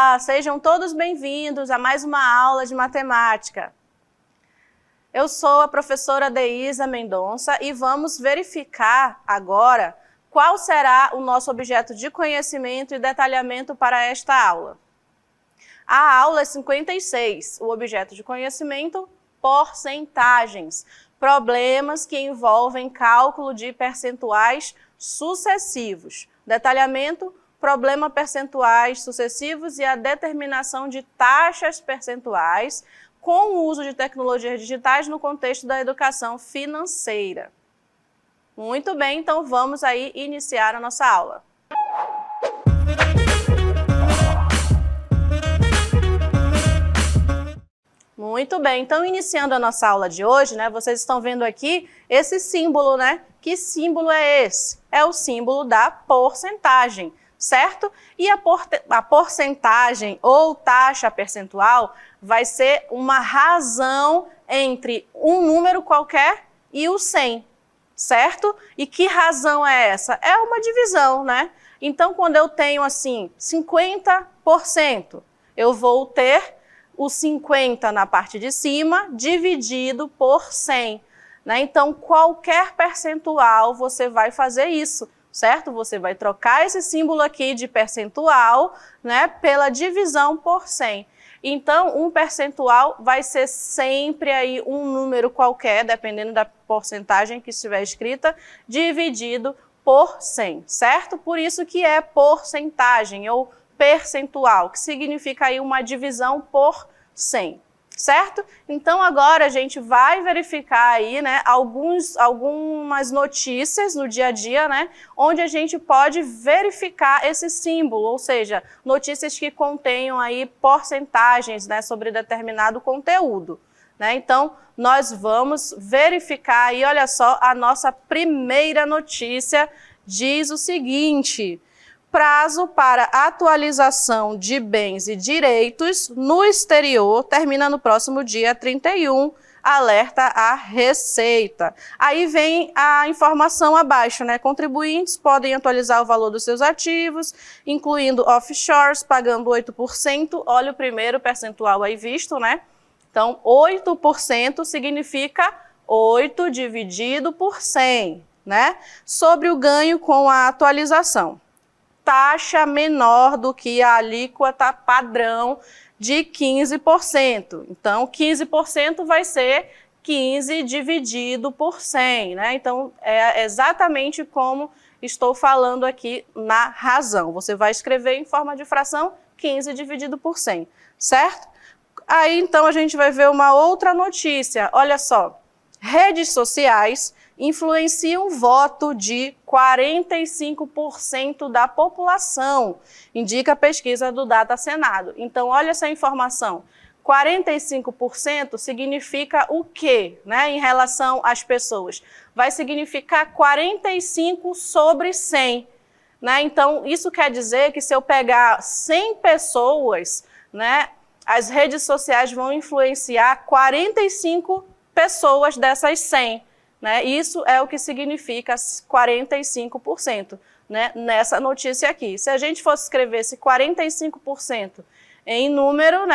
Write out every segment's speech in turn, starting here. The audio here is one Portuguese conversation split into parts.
Olá, sejam todos bem-vindos a mais uma aula de matemática. Eu sou a professora Deísa Mendonça e vamos verificar agora qual será o nosso objeto de conhecimento e detalhamento para esta aula. A aula é 56, o objeto de conhecimento, porcentagens, problemas que envolvem cálculo de percentuais sucessivos. Detalhamento, problema percentuais sucessivos e a determinação de taxas percentuais com o uso de tecnologias digitais no contexto da educação financeira. Muito bem, então vamos aí iniciar a nossa aula. Muito bem, então iniciando a nossa aula de hoje, vocês estão vendo aqui esse símbolo, Que símbolo é esse? É o símbolo da porcentagem, certo? E a porcentagem ou taxa percentual vai ser uma razão entre um número qualquer e o 100, certo? E que razão é essa? É uma divisão, Então, quando eu tenho assim 50%, eu vou ter o 50 na parte de cima dividido por 100. Então, qualquer percentual você vai fazer isso, certo? Você vai trocar esse símbolo aqui de percentual, pela divisão por 100. Então, um percentual vai ser sempre aí um número qualquer, dependendo da porcentagem que estiver escrita, dividido por 100, certo? Por isso que é porcentagem ou percentual, que significa aí uma divisão por 100. Certo? Então agora a gente vai verificar aí, algumas notícias no dia a dia, onde a gente pode verificar esse símbolo, ou seja, notícias que contenham aí porcentagens, sobre determinado conteúdo, Então nós vamos verificar aí, olha só, a nossa primeira notícia diz o seguinte: prazo para atualização de bens e direitos no exterior termina no próximo dia 31, alerta a Receita. Aí vem a informação abaixo, Contribuintes podem atualizar o valor dos seus ativos, incluindo offshores, pagando 8%. Olha o primeiro percentual aí visto, Então, 8% significa 8 dividido por 100, Sobre o ganho com a atualização. Taxa menor do que a alíquota padrão de 15%. Então, 15% vai ser 15 dividido por 100, Então, é exatamente como estou falando aqui na razão. Você vai escrever em forma de fração 15 dividido por 100, certo? Aí, então, a gente vai ver uma outra notícia. Olha só, redes sociais influenciam o voto de 45% da população, indica a pesquisa do Data Senado. Então, olha essa informação. 45% significa o quê, em relação às pessoas? Vai significar 45 sobre 100. Então, isso quer dizer que se eu pegar 100 pessoas, as redes sociais vão influenciar 45 pessoas dessas 100. Isso é o que significa 45%, nessa notícia aqui. Se a gente fosse escrever esse 45% em número,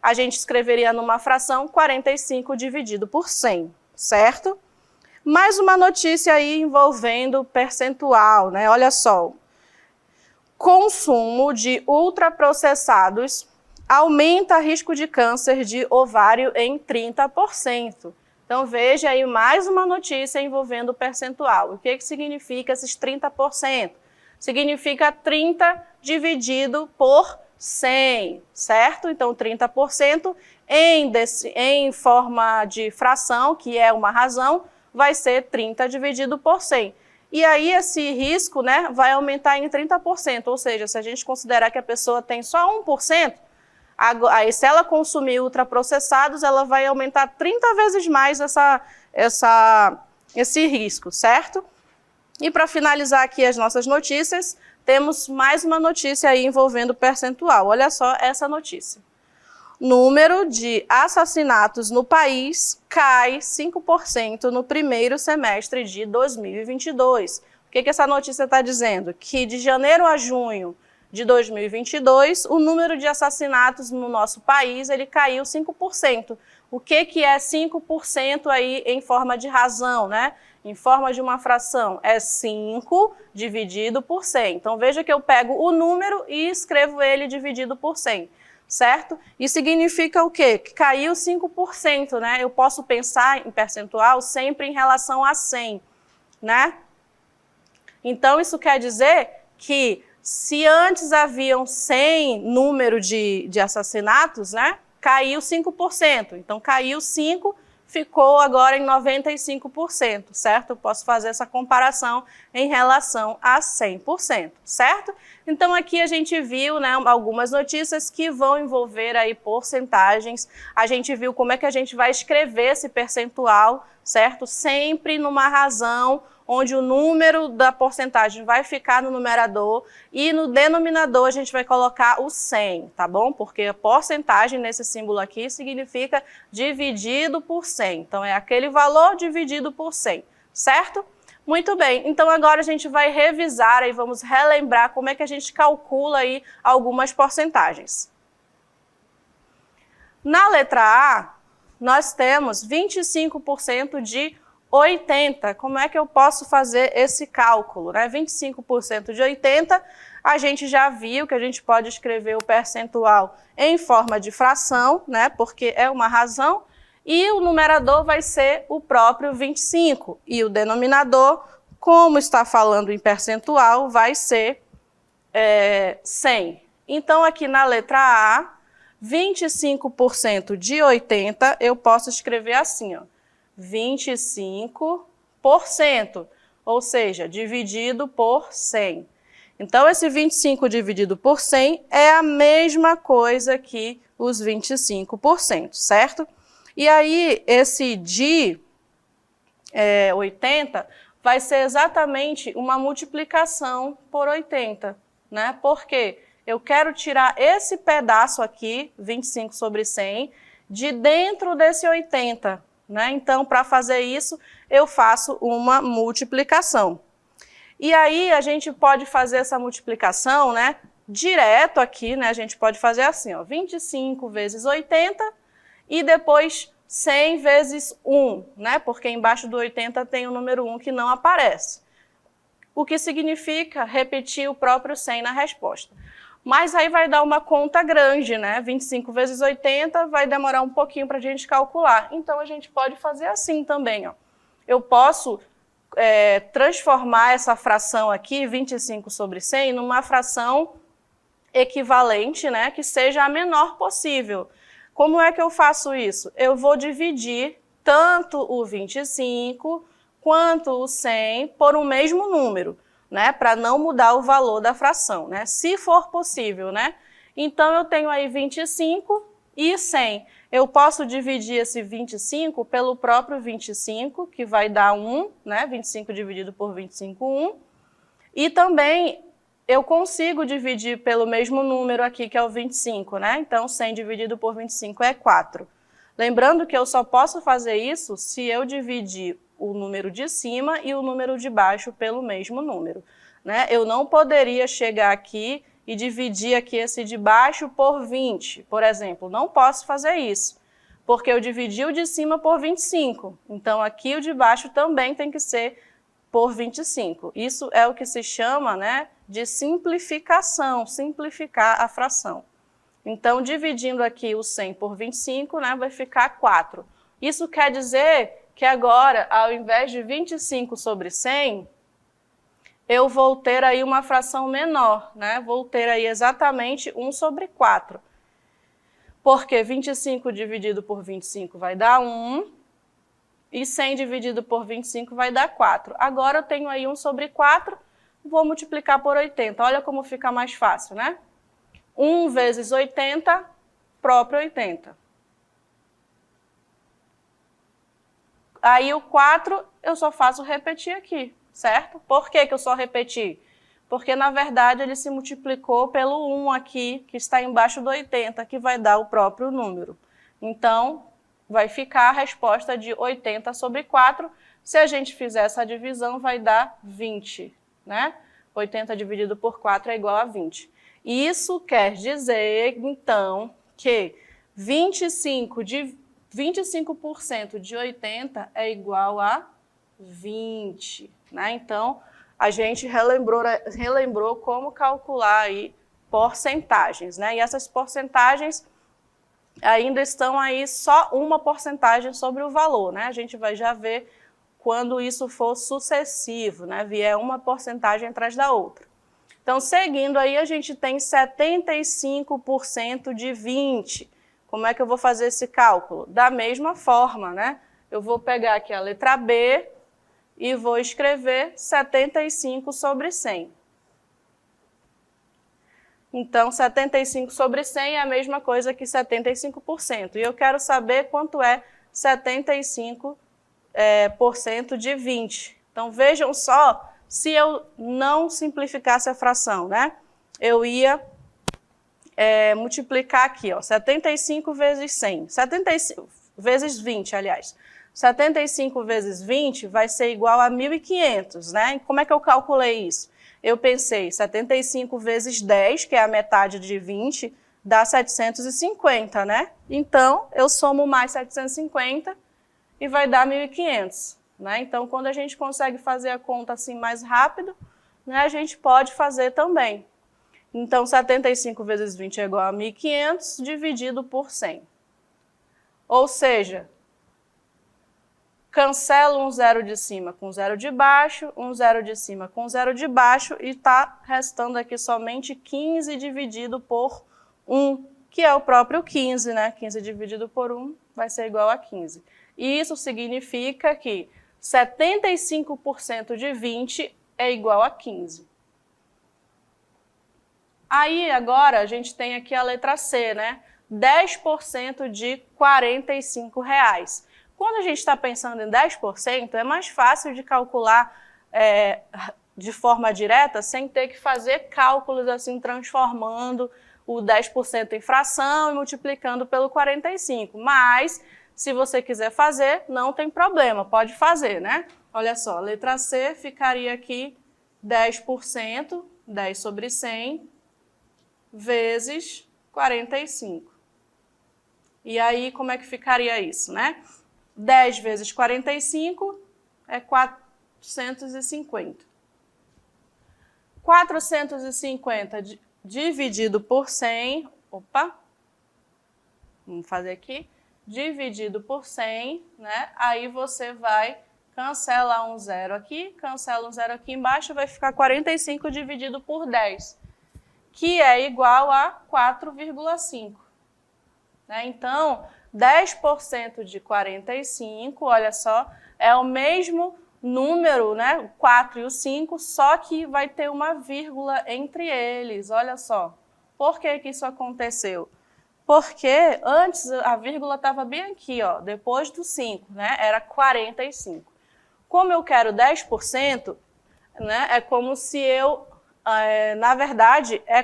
a gente escreveria numa fração 45 dividido por 100, certo? Mais uma notícia aí envolvendo percentual, Olha só, consumo de ultraprocessados aumenta risco de câncer de ovário em 30%. Então, veja aí mais uma notícia envolvendo o percentual. O que significa esses 30%? Significa 30 dividido por 100, certo? Então, 30% em forma de fração, que é uma razão, vai ser 30 dividido por 100. E aí, esse risco, vai aumentar em 30%. Ou seja, se a gente considerar que a pessoa tem só 1%, aí, se ela consumir ultraprocessados, ela vai aumentar 30 vezes mais esse risco, certo? E para finalizar aqui as nossas notícias, temos mais uma notícia aí envolvendo percentual. Olha só essa notícia. Número de assassinatos no país cai 5% no primeiro semestre de 2022. O que essa notícia está dizendo? Que de janeiro a junho de 2022, o número de assassinatos no nosso país ele caiu 5%. O que é 5% aí em forma de razão, né? Em forma de uma fração? É 5 dividido por 100. Então, veja que eu pego o número e escrevo ele dividido por 100, certo? Isso significa o quê? Que caiu 5%, né? Eu posso pensar em percentual sempre em relação a 100, né? Então, isso quer dizer que se antes haviam 100 número de assassinatos, né? Caiu 5%. Então, caiu 5%, ficou agora em 95%, certo? Eu posso fazer essa comparação em relação a 100%, certo? Então, aqui a gente viu, né, algumas notícias que vão envolver aí porcentagens. A gente viu como é que a gente vai escrever esse percentual, certo? Sempre numa razão onde o número da porcentagem vai ficar no numerador e no denominador a gente vai colocar o 100, tá bom? Porque a porcentagem nesse símbolo aqui significa dividido por 100. Então, é aquele valor dividido por 100, certo? Muito bem, então agora a gente vai revisar e vamos relembrar como é que a gente calcula aí algumas porcentagens. Na letra A, nós temos 25% de 80. Como é que eu posso fazer esse cálculo, né? 25% de 80, a gente já viu que a gente pode escrever o percentual em forma de fração, né? Porque é uma razão, e o numerador vai ser o próprio 25. E o denominador, como está falando em percentual, vai ser 100. Então, aqui na letra A, 25% de 80, eu posso escrever assim, ó. 25%, ou seja, dividido por 100. Então, esse 25 dividido por 100 é a mesma coisa que os 25%, certo? E aí, esse de 80 vai ser exatamente uma multiplicação por 80, né? Por quê? Eu quero tirar esse pedaço aqui, 25 sobre 100, de dentro desse 80, né? Então, para fazer isso, eu faço uma multiplicação. E aí, a gente pode fazer essa multiplicação, né, direto aqui, né? A gente pode fazer assim, ó, 25 vezes 80 e depois 100 vezes 1, né? Porque embaixo do 80 tem o número 1 que não aparece. O que significa repetir o próprio 100 na resposta. Mas aí vai dar uma conta grande, né? 25 vezes 80 vai demorar um pouquinho para a gente calcular. Então, a gente pode fazer assim também, ó. Eu posso transformar essa fração aqui, 25 sobre 100, numa fração equivalente, né? Que seja a menor possível. Como é que eu faço isso? Eu vou dividir tanto o 25 quanto o 100 por um mesmo número, né, para não mudar o valor da fração, né, se for possível, né. Então, eu tenho aí 25 e 100. Eu posso dividir esse 25 pelo próprio 25, que vai dar 1, né, 25 dividido por 25, 1. E também eu consigo dividir pelo mesmo número aqui, que é o 25, né, então 100 dividido por 25 é 4. Lembrando que eu só posso fazer isso se eu dividir o número de cima e o número de baixo pelo mesmo número, né? Eu não poderia chegar aqui e dividir aqui esse de baixo por 20, por exemplo. Não posso fazer isso, porque eu dividi o de cima por 25. Então, aqui o de baixo também tem que ser por 25. Isso é o que se chama, né, de simplificação, simplificar a fração. Então, dividindo aqui o 100 por 25, né, vai ficar 4. Isso quer dizer que agora, ao invés de 25 sobre 100, eu vou ter aí uma fração menor, né? Vou ter aí exatamente 1 sobre 4. Porque 25 dividido por 25 vai dar 1, e 100 dividido por 25 vai dar 4. Agora eu tenho aí 1 sobre 4, vou multiplicar por 80. Olha como fica mais fácil, né? 1 vezes 80, próprio 80. Aí o 4 eu só faço repetir aqui, certo? Por que eu só repeti? Porque, na verdade, ele se multiplicou pelo 1 aqui, que está embaixo do 80, que vai dar o próprio número. Então, vai ficar a resposta de 80 sobre 4. Se a gente fizer essa divisão, vai dar 20, né? 80 dividido por 4 é igual a 20. Isso quer dizer, então, que 25% de 80 é igual a 20, né? Então, a gente relembrou como calcular aí porcentagens, né? E essas porcentagens ainda estão aí só uma porcentagem sobre o valor, né? A gente vai já ver quando isso for sucessivo, né? Vier uma porcentagem atrás da outra. Então, seguindo aí, a gente tem 75% de 20. Como é que eu vou fazer esse cálculo? Da mesma forma, né? Eu vou pegar aqui a letra B e vou escrever 75 sobre 100. Então, 75 sobre 100 é a mesma coisa que 75%. E eu quero saber quanto é 75% de 20. Então, vejam só, se eu não simplificasse a fração, né? Eu ia multiplicar aqui, ó, 75 vezes 100. 75 vezes 20, aliás. 75 vezes 20 vai ser igual a 1.500, né? E como é que eu calculei isso? Eu pensei 75 vezes 10, que é a metade de 20, dá 750, né? Então, eu somo mais 750 e vai dar 1.500, né? Então, quando a gente consegue fazer a conta assim mais rápido, né, a gente pode fazer também. Então, 75 vezes 20 é igual a 1.500 dividido por 100. Ou seja, cancelo um zero de cima com zero de baixo, um zero de cima com zero de baixo e está restando aqui somente 15 dividido por 1, que é o próprio 15, né? 15 dividido por 1 vai ser igual a 15. E isso significa que 75% de 20 é igual a 15. Aí, agora, a gente tem aqui a letra C, né? 10% de R$ 45. Quando a gente está pensando em 10%, é mais fácil de calcular de forma direta, sem ter que fazer cálculos assim, transformando o 10% em fração e multiplicando pelo 45. Mas, se você quiser fazer, não tem problema, pode fazer, né? Olha só, a letra C ficaria aqui 10%, 10 sobre 100, vezes 45. E aí, como é que ficaria isso, né? 10 vezes 45 é 450. 450 dividido por 100, vamos fazer aqui, dividido por 100, né? Aí você vai cancelar um zero aqui, cancela um zero aqui embaixo, vai ficar 45 dividido por 10, que é igual a 4,5. Né? Então, 10% de 45, olha só, é o mesmo número, né? O 4 e o 5, só que vai ter uma vírgula entre eles, olha só. Por que que isso aconteceu? Porque antes a vírgula estava bem aqui, ó, depois do 5, né? Era 45. Como eu quero 10%, né? É como se eu, na verdade, é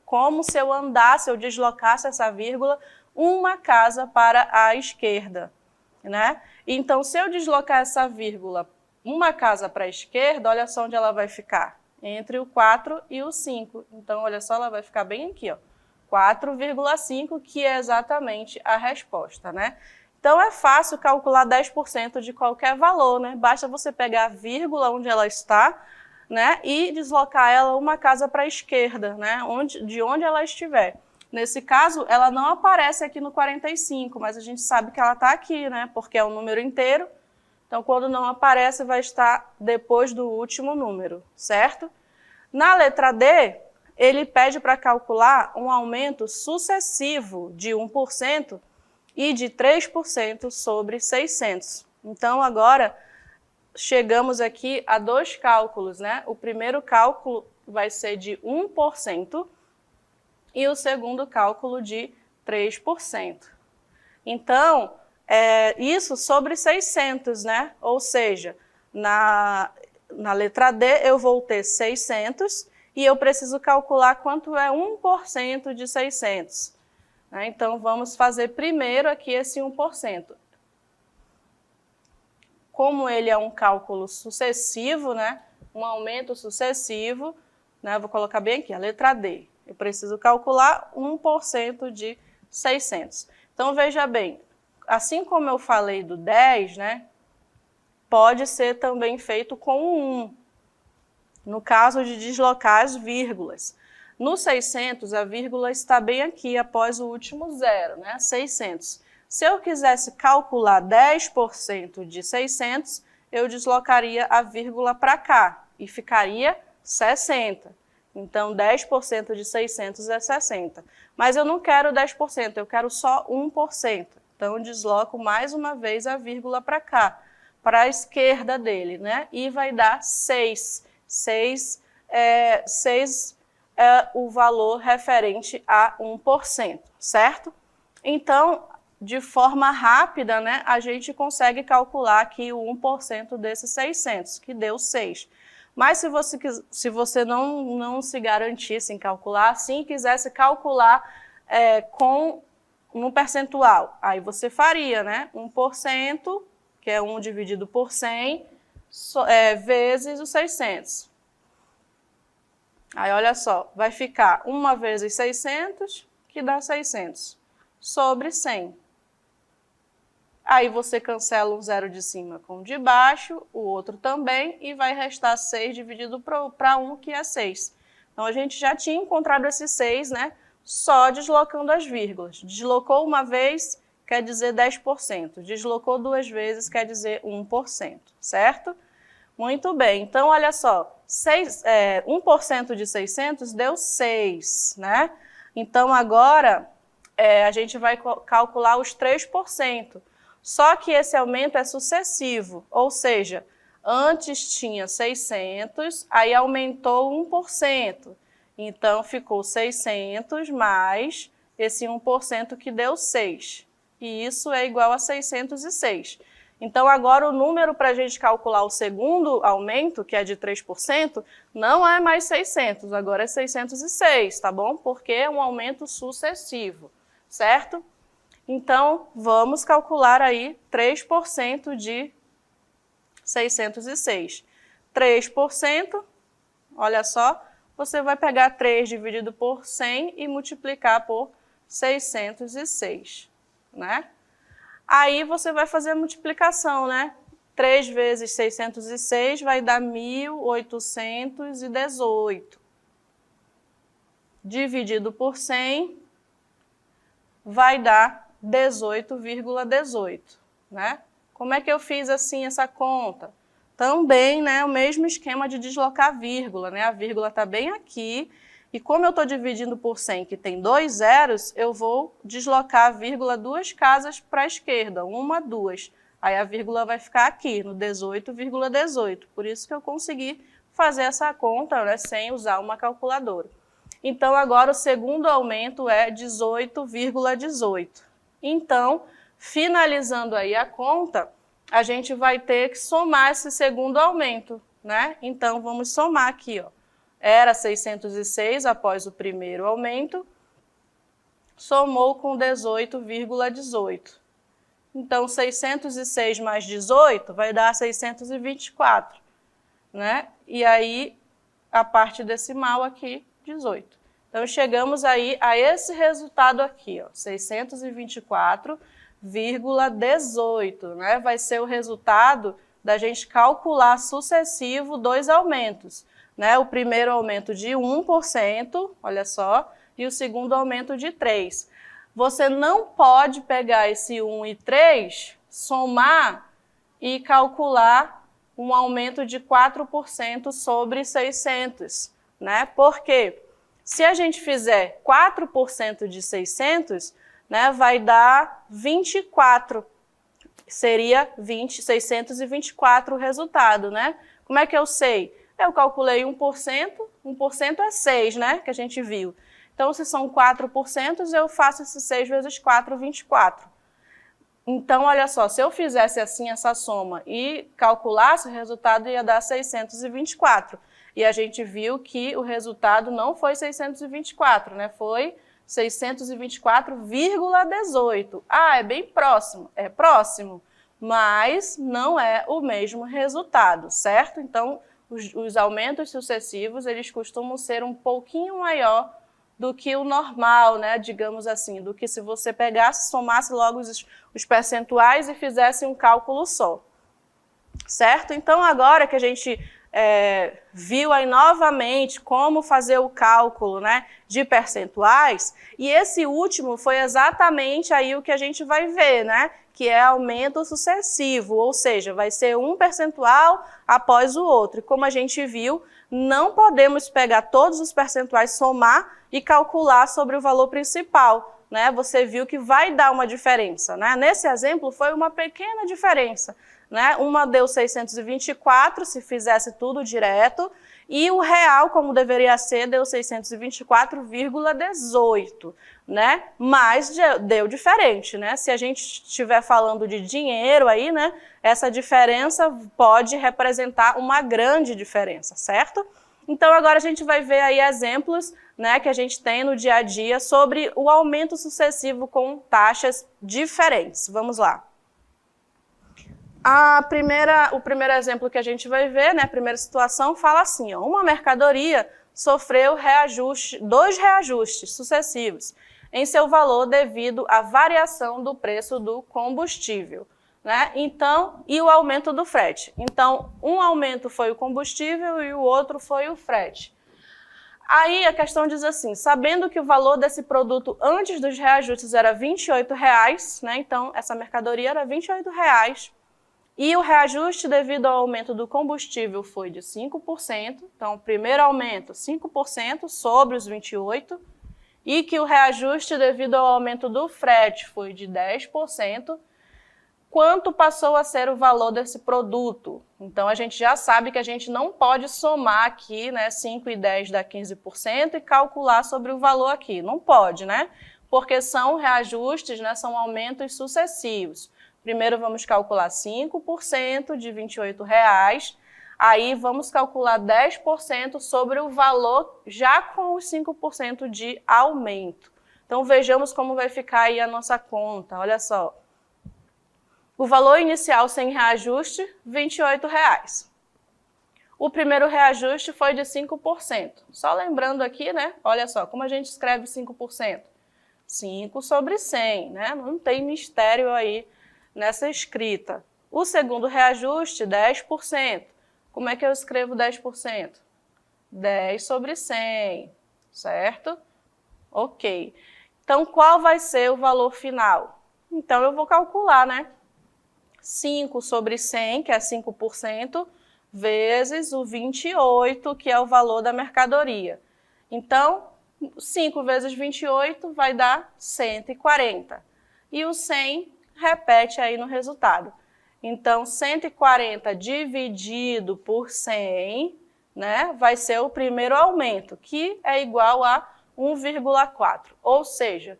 como se eu andasse, eu deslocasse essa vírgula uma casa para a esquerda, né? Então, se eu deslocar essa vírgula uma casa para a esquerda, olha só onde ela vai ficar, entre o 4 e o 5. Então, olha só, ela vai ficar bem aqui, ó, 4,5, que é exatamente a resposta, né? Então, é fácil calcular 10% de qualquer valor, né? Basta você pegar a vírgula onde ela está, né, e deslocar ela uma casa para a esquerda, né, de onde ela estiver. Nesse caso, ela não aparece aqui no 45, mas a gente sabe que ela está aqui, né, porque é um número inteiro. Então, quando não aparece, vai estar depois do último número, certo? Na letra D, ele pede para calcular um aumento sucessivo de 1% e de 3% sobre 600. Então, agora, chegamos aqui a dois cálculos, né? O primeiro cálculo vai ser de 1% e o segundo cálculo de 3%. Então, isso sobre 600, né? Ou seja, na letra D eu vou ter 600 e eu preciso calcular quanto é 1% de 600. Né? Então, vamos fazer primeiro aqui esse 1%. Como ele é um cálculo sucessivo, né? Um aumento sucessivo, né? Vou colocar bem aqui, a letra D. Eu preciso calcular 1% de 600. Então, veja bem, assim como eu falei do 10, né, pode ser também feito com o 1, no caso de deslocar as vírgulas. No 600, a vírgula está bem aqui, após o último zero, né, 600. Se eu quisesse calcular 10% de 600, eu deslocaria a vírgula para cá e ficaria 60. Então, 10% de 600 é 60. Mas eu não quero 10%, eu quero só 1%. Então, eu desloco mais uma vez a vírgula para cá, para a esquerda dele, né? E vai dar 6. 6 é o valor referente a 1%, certo? Então, de forma rápida, né, a gente consegue calcular aqui o 1% desses 600, que deu 6. Mas se você não se garantisse em calcular, assim, quisesse calcular no percentual, aí você faria, né, 1%, que é 1 dividido por 100, vezes os 600. Aí, olha só, vai ficar 1 vezes 600, que dá 600, sobre 100. Aí você cancela um zero de cima com o de baixo, o outro também, e vai restar 6 dividido para 1, que é 6. Então, a gente já tinha encontrado esse 6, né, só deslocando as vírgulas. Deslocou uma vez, quer dizer 10%. Deslocou 2 vezes, quer dizer 1%, certo? Muito bem. Então, olha só, 1% de 600 deu 6, né? Então, agora, a gente vai calcular os 3%. Só que esse aumento é sucessivo, ou seja, antes tinha 600, aí aumentou 1%. Então, ficou 600 mais esse 1% que deu 6. E isso é igual a 606. Então, agora o número para a gente calcular o segundo aumento, que é de 3%, não é mais 600, agora é 606, tá bom? Porque é um aumento sucessivo, certo? Então, vamos calcular aí 3% de 606. 3%, olha só, você vai pegar 3 dividido por 100 e multiplicar por 606, né? Aí você vai fazer a multiplicação, né? 3 vezes 606 vai dar 1.818. Dividido por 100 vai dar 18,18, né? Como é que eu fiz assim essa conta? Também, né, o mesmo esquema de deslocar a vírgula, né? A vírgula está bem aqui, e como eu estou dividindo por 100, que tem 2 zeros, eu vou deslocar a vírgula 2 casas para a esquerda, 1, 2. Aí a vírgula vai ficar aqui, no 18,18. Por isso que eu consegui fazer essa conta, né, sem usar uma calculadora. Então, agora o segundo aumento é 18,18. Então, finalizando aí a conta, a gente vai ter que somar esse segundo aumento, né? Então, vamos somar aqui, ó. Era 606 após o primeiro aumento, somou com 18,18. Então, 606 mais 18 vai dar 624, né? E aí, a parte decimal aqui, 18. Então, chegamos aí a esse resultado aqui, ó, 624,18, né? Vai ser o resultado da gente calcular sucessivo 2 aumentos, né? O primeiro aumento de 1%, olha só, e o segundo aumento de 3%. Você não pode pegar esse 1 e 3, somar e calcular um aumento de 4% sobre 600, né? Por quê? Se a gente fizer 4% de 600, né, vai dar 24. Seria 624 o resultado, né? Como é que eu sei? Eu calculei 1%, 1% é 6, né, que a gente viu. Então, se são 4%, eu faço esse 6 vezes 4, 24. Então, olha só, se eu fizesse assim essa soma e calculasse, o resultado ia dar 624. E a gente viu que o resultado não foi 624, né? Foi 624,18. Ah, é bem próximo. É próximo, mas não é o mesmo resultado, certo? Então, os aumentos sucessivos, eles costumam ser um pouquinho maior do que o normal, né, digamos assim, do que se você pegasse, somasse logo os percentuais e fizesse um cálculo só, certo? Então, agora que a gente viu aí novamente como fazer o cálculo, né, de percentuais, e esse último foi exatamente aí o que a gente vai ver, né, que é aumento sucessivo, ou seja, vai ser um percentual após o outro. E como a gente viu, não podemos pegar todos os percentuais, somar e calcular sobre o valor principal, né? Você viu que vai dar uma diferença, né? Nesse exemplo foi uma pequena diferença, né? Uma deu 624, se fizesse tudo direto, e o real, como deveria ser, deu 624,18, né? Mas deu diferente, né? Se a gente estiver falando de dinheiro aí, né? Essa diferença pode representar uma grande diferença, certo? Então, agora a gente vai ver aí exemplos, né, que a gente tem no dia a dia sobre o aumento sucessivo com taxas diferentes. Vamos lá. O primeiro exemplo que a gente vai ver, né, a primeira situação, fala assim, ó, uma mercadoria sofreu dois reajustes sucessivos em seu valor devido à variação do preço do combustível, né? Então, e o aumento do frete. Então, um aumento foi o combustível e o outro foi o frete. Aí a questão diz assim, sabendo que o valor desse produto antes dos reajustes era R$ 28,00, né? Então, essa mercadoria era R$ 28,00, e o reajuste devido ao aumento do combustível foi de 5%, então o primeiro aumento 5% sobre os 28%, e que o reajuste devido ao aumento do frete foi de 10%, quanto passou a ser o valor desse produto? Então, a gente já sabe que a gente não pode somar aqui, né, 5 e 10 dá 15% e calcular sobre o valor aqui. Não pode, né? Porque são reajustes, né, são aumentos sucessivos. Primeiro vamos calcular 5% de R$ 28,00, aí vamos calcular 10% sobre o valor já com os 5% de aumento. Então, vejamos como vai ficar aí a nossa conta, olha só. O valor inicial sem reajuste, R$ 28,00. O primeiro reajuste foi de 5%. Só lembrando aqui, né? Olha só, como a gente escreve 5%? 5 sobre 100, né? Não tem mistério aí nessa escrita. O segundo reajuste, 10%. Como é que eu escrevo 10%? 10 sobre 100, certo? Ok. Então, qual vai ser o valor final? Então, eu vou calcular, né? 5 sobre 100, que é 5%, vezes o 28, que é o valor da mercadoria. Então, 5 vezes 28 vai dar 140. E o 100 repete aí no resultado. Então, 140 dividido por 100, né, vai ser o primeiro aumento, que é igual a 1,4. Ou seja,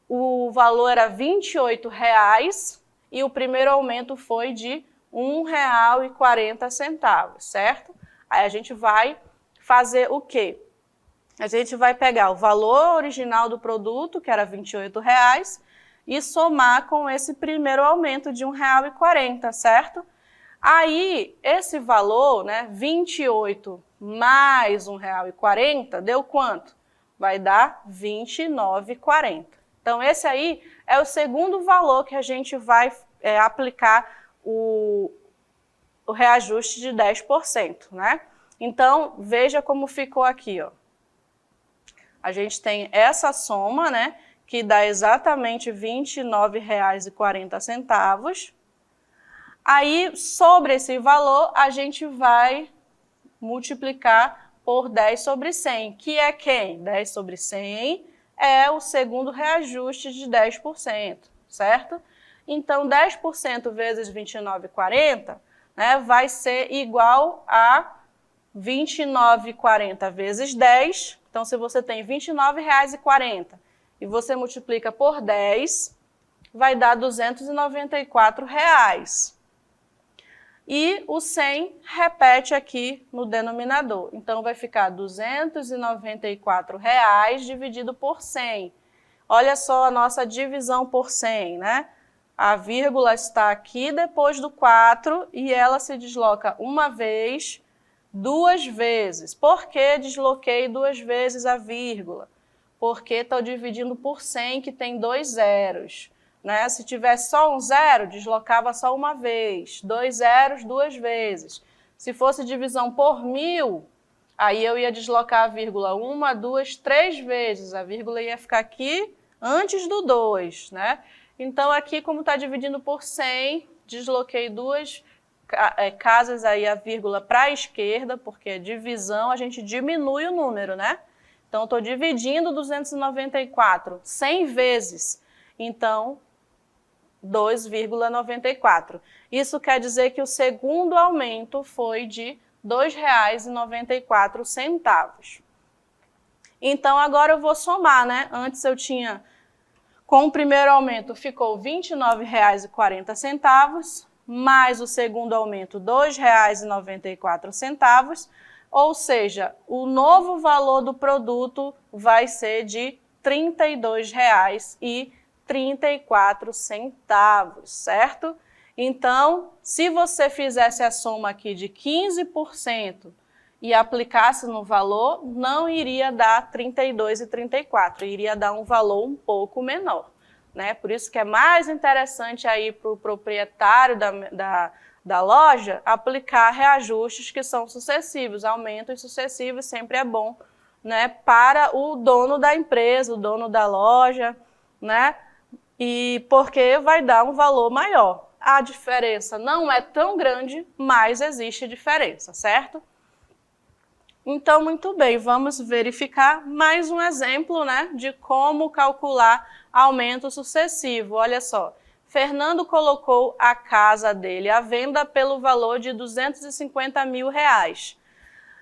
o valor era R$ 28,00 e o primeiro aumento foi de R$ 1,40, certo? Aí a gente vai fazer o quê? A gente vai pegar o valor original do produto, que era R$ 28,00, e somar com esse primeiro aumento de R$ 1,40, certo? Aí, esse valor, né, 28 mais R$ 1,40, deu quanto? Vai dar R$ 29,40. Então, esse aí é o segundo valor que a gente vai aplicar o reajuste de 10%, né? Então, veja como ficou aqui, ó. A gente tem essa soma, né, que dá exatamente R$ 29,40. Aí, sobre esse valor, a gente vai multiplicar por 10 sobre 100, que é quem? 10 sobre 100 é o segundo reajuste de 10%, certo? Então, 10% vezes R$ 29,40, né, vai ser igual a R$ 29,40 vezes 10. Então, se você tem R$ 29,40 e você multiplica por 10, vai dar R$ 294. E o 100 repete aqui no denominador. Então, vai ficar R$ 294 dividido por 100. Olha só a nossa divisão por 100, né? A vírgula está aqui depois do 4 e ela se desloca uma vez, duas vezes. Por que desloquei duas vezes a vírgula? porque estou dividindo por 100, que tem 2 zeros. Né? Se tivesse só um zero, deslocava só uma vez. 2 zeros, 2 vezes. Se fosse divisão por 1000, aí eu ia deslocar a vírgula 1, 2, 3 vezes. A vírgula ia ficar aqui antes do 2. Né? Então, aqui, como está dividindo por 100, desloquei 2 casas aí a vírgula para a esquerda, porque a divisão a gente diminui o número, né? Então, estou dividindo 294 100 vezes. Então, 2,94. Isso quer dizer que o segundo aumento foi de R$ 2,94. Então, agora eu vou somar, né? Antes eu tinha, com o primeiro aumento, ficou R$ 29,40, mais o segundo aumento, R$ 2,94, ou seja, o novo valor do produto vai ser de R$ 32,34, certo? Então, se você fizesse a soma aqui de 15% e aplicasse no valor, não iria dar R$ 32,34, iria dar um valor um pouco menor. Né? Por isso que é mais interessante aí para o proprietário da loja aplicar reajustes que são sucessivos, aumentos sucessivos sempre é bom, né? Para o dono da empresa, o dono da loja, né? E porque vai dar um valor maior. A diferença não é tão grande, mas existe diferença, certo? Então, muito bem, vamos verificar mais um exemplo, né, de como calcular aumento sucessivo. Olha só, Fernando colocou a casa dele à venda pelo valor de R$ 250 mil.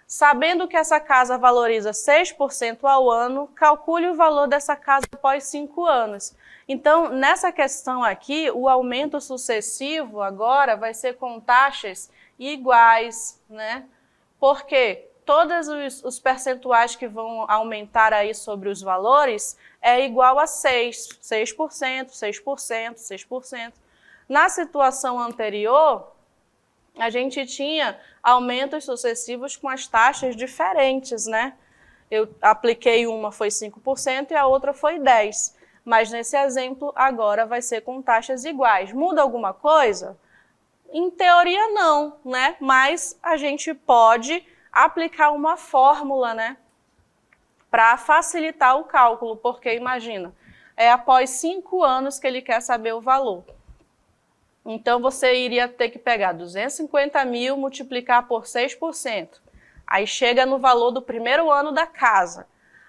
Sabendo que essa casa valoriza 6% ao ano, calcule o valor dessa casa após 5 anos. Então, nessa questão aqui, o aumento sucessivo agora vai ser com taxas iguais, né? Por quê? Todos os percentuais que vão aumentar aí sobre os valores é igual a 6%, 6%, 6%. Na situação anterior, a gente tinha aumentos sucessivos com as taxas diferentes, né? Eu apliquei uma foi 5% e a outra foi 10%. Mas nesse exemplo, agora vai ser com taxas iguais. Muda alguma coisa? Em teoria, não, né? Mas a gente pode aplicar uma fórmula, né, para facilitar o cálculo, porque imagina, é após 5 anos que ele quer saber o valor. Então, você iria ter que pegar 250 mil, multiplicar por 6%. Aí chega no valor do primeiro ano da casa.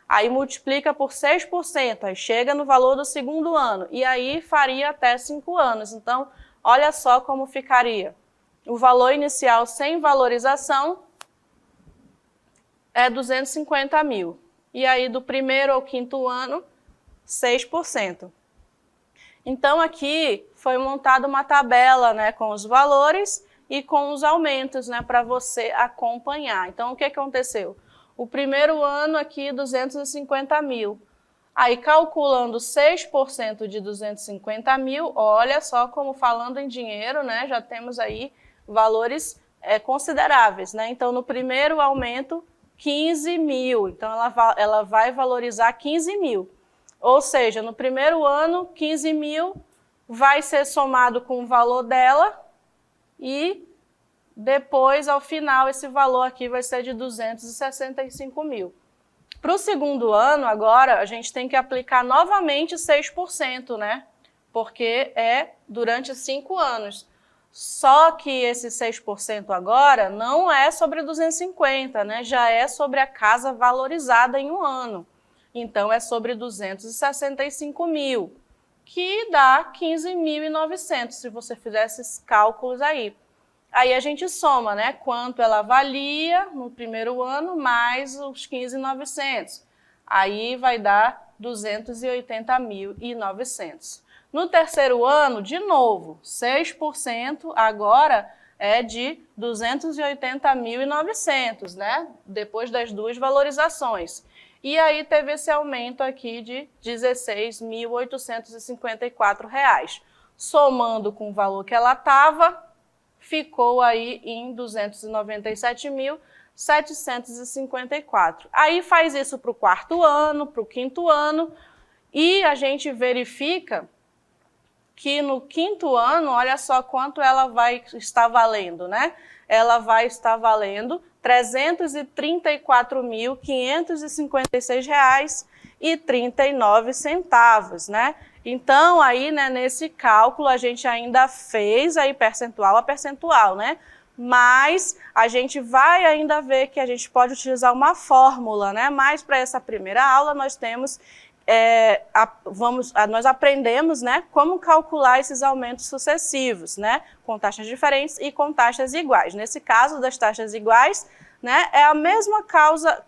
Aí multiplica por 6%, aí chega no valor do segundo ano. E aí faria até 5 anos. Então, olha só como ficaria. O valor inicial sem valorização é 250 mil. E aí, do primeiro ao quinto ano, 6%. Então, aqui foi montada uma tabela, né, com os valores e com os aumentos, né, para você acompanhar. Então, o que aconteceu? O primeiro ano aqui, 250 mil. Aí, calculando 6% de 250 mil, olha só como falando em dinheiro, né, já temos aí valores consideráveis, né? Então, no primeiro aumento, 15 mil. Então, ela vai valorizar 15 mil. Ou seja, no primeiro ano, 15 mil vai ser somado com o valor dela e depois, ao final, esse valor aqui vai ser de 265 mil. Para o segundo ano, agora, a gente tem que aplicar novamente 6%, né? Porque é durante 5 anos. Só que esse 6% agora não é sobre 250, né? Já é sobre a casa valorizada em um ano. Então, é sobre 265 mil, que dá 15.900, se você fizer esses cálculos aí. Aí a gente soma, né? Quanto ela valia no primeiro ano, mais os 15.900. Aí vai dar 280.900. No terceiro ano, de novo, 6% agora é de 280.900, né? Depois das duas valorizações. E aí teve esse aumento aqui de R$ 16.854. Somando com o valor que ela estava, ficou aí em R$ 297.000, 754. Aí faz isso para o quarto ano, para o quinto ano, e a gente verifica que no quinto ano, olha só quanto ela vai estar valendo, né? Ela vai estar valendo R$ 334.556,39, né? Então, aí, né, nesse cálculo, a gente ainda fez aí percentual a percentual, né? Mas a gente vai ainda ver que a gente pode utilizar uma fórmula, né? Mas para essa primeira aula nós temos, nós aprendemos, né, como calcular esses aumentos sucessivos, né? Com taxas diferentes e com taxas iguais. Nesse caso das taxas iguais, né, é a mesma causa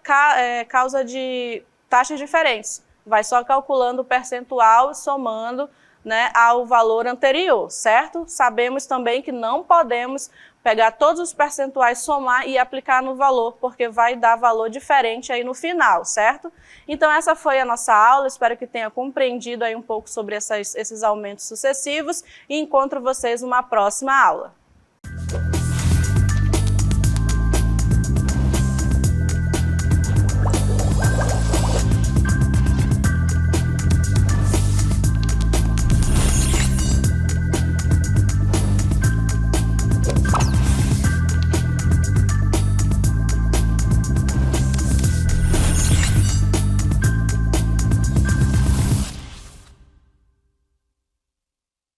de taxas diferentes. Vai só calculando o percentual e somando, né, ao valor anterior, certo? Sabemos também que não podemos pegar todos os percentuais, somar e aplicar no valor, porque vai dar valor diferente aí no final, certo? Então essa foi a nossa aula, espero que tenha compreendido aí um pouco sobre esses aumentos sucessivos e encontro vocês numa próxima aula.